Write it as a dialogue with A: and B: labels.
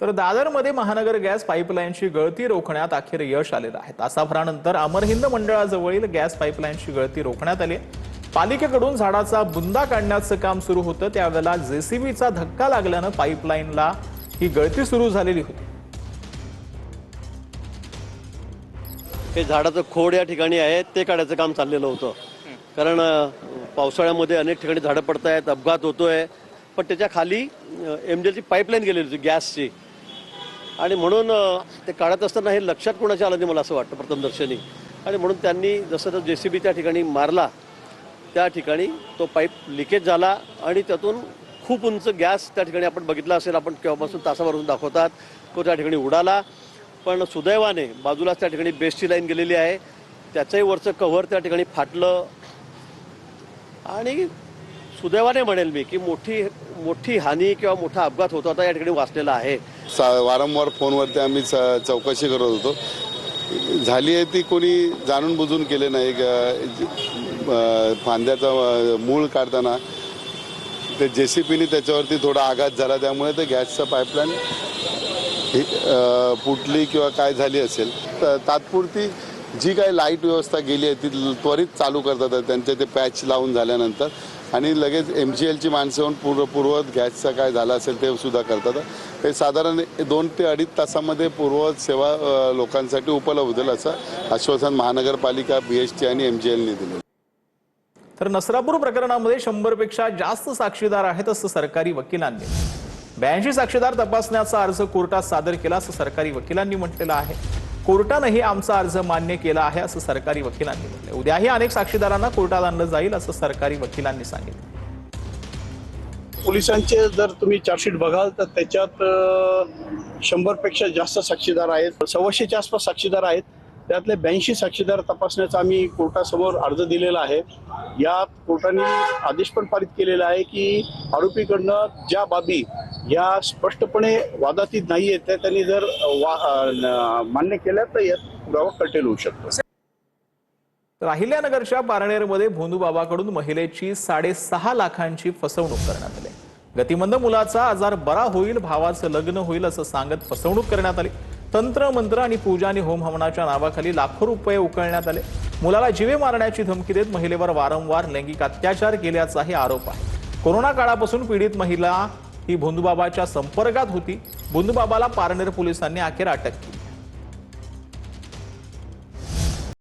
A: तर दादरमध्ये महानगर गॅस पाईपलाईनची गळती रोखण्यात अखेर यश आलेलं आहे। तासाभरानंतर अमर हिंद मंडळाजवळील गॅस पाईपलाईनची गळती रोखण्यात आली। पालिकेकडून झाडाचा बुंदा काढण्याचं काम सुरू होतं त्यावेळेला जेसीबीचा धक्का लागल्यानं पाईपलाईनला ही गळती सुरू झालेली होती।
B: हे झाडाचं खोड या ठिकाणी आहे ते काढायचं काम चाललेलं होतं। कारण पावसाळ्यामध्ये अनेक ठिकाणी झाडं पडत आहेत, अपघात होतोय, पण त्याच्या खाली एमजेलची पाईपलाईन गेलेली होती गॅसची, आणि म्हणून ते काढत असताना हे लक्षात कोणाच्या आलं नाही मला असं वाटतं प्रथमदर्शनी। आणि म्हणून त्यांनी जसं जेसीबी त्या ठिकाणी मारला त्या ठिकाणी तो पाईप लिकेज झाला आणि त्यातून खूप उंच गॅस त्या ठिकाणी आपण बघितला असेल, आपण केव्हापासून तासाभरापासून दाखवतात, तो त्या ठिकाणी उडाला। पण सुदैवाने बाजूलाच त्या ठिकाणी बेसची लाईन गेलेली आहे, त्याचंही वरचं कव्हर त्या ठिकाणी फाटलं आणि सुदैवाने म्हणेल मी की मोठी हानी किंवा मोठा अपघात होता होता या ठिकाणी वाचलेला आहे।
C: वारंवार फोनवरती आम्ही चौकशी करत होतो, झाली आहे ती कोणी जाणून बुजून केले नाही। फांद्याचा मूळ काढताना ते जेसीबीने त्याच्यावरती थोडा आघात झाला, त्यामुळे ते गॅसचं पाईपलाईन फुटली किंवा काय झाली असेल। तात्पुरती जी काही लाईट व्यवस्था गेली आहे ती त्वरित चालू करतात त्यांचे ते पॅच लावून झाल्यानंतर, आणि लगेच MGLची माणसं येऊन पूर्ववत गॅसचा काय झाला असेल ते सुद्धा करतात। हे साधारण 2 ते 2.5 तासामध्ये पूर्ववत सेवा लोकांसाठी उपलब्ध होईल असं आश्वासन महानगरपालिका, BHT आणि MGLने दिले।
A: तर नसरापूर प्रकरणामध्ये 100 पेक्षा जास्त साक्षीदार आहेत असं सरकारी वकिलांनी 82 साक्षीदार तपासण्याचा अर्ज कोर्टात सादर केला असं सरकारी वकिलांनी म्हटलेलं आहे। कोर्टानेही आमचा अर्ज मान्य केला आहे असं सरकारी वकिलांनी म्हटलं। उद्याही अनेक साक्षीदारांना कोर्टात आणलं जाईल असं सरकारी वकिलांनी सांगितलं।
D: पोलिसांचे जर तुम्ही चार्जशीट बघाल तर त्याच्यात 100 पेक्षा जास्त साक्षीदार आहेत, 125च्या आसपास साक्षीदार आहेत। त्यातले 82 साक्षीदार तपासण्याचा आम्ही कोर्टासमोर अर्ज दिलेला आहे। यात कोर्टाने आदेश पण पारित केलेला आहे की आरोपीकडनं ज्या बाबी या स्पष्टपणे वादातीत नाही आहेत त्या त्यांनी जर मान्य केल्या तर यात पुरावा कटेल होऊ शकतो।
A: तर अहिल्यानगरच्या पारनेरमध्ये भोंदूबाबाकडून महिलेची 6.5 लाखांची फसवणूक करण्यात आली। गतिमंद मुलाचा आजार बरा होईल, भावाचं लग्न होईल असं सांगत फसवणूक करण्यात आली। तंत्र मंत्र आणि पूजा आणि होम हवनाच्या नावाखाली लाखो रुपये उकळण्यात आले। मुलाला जीवे मारण्याची धमकी देत महिलेवर वारंवार लैंगिक अत्याचार केल्याचाही आरोप आहे। कोरोना काळापासून पीडित महिला ही भोंदूबाबाच्या संपर्कात होती। भोंदूबाबाला पारनेर पोलिसांनी अखेर अटक केली।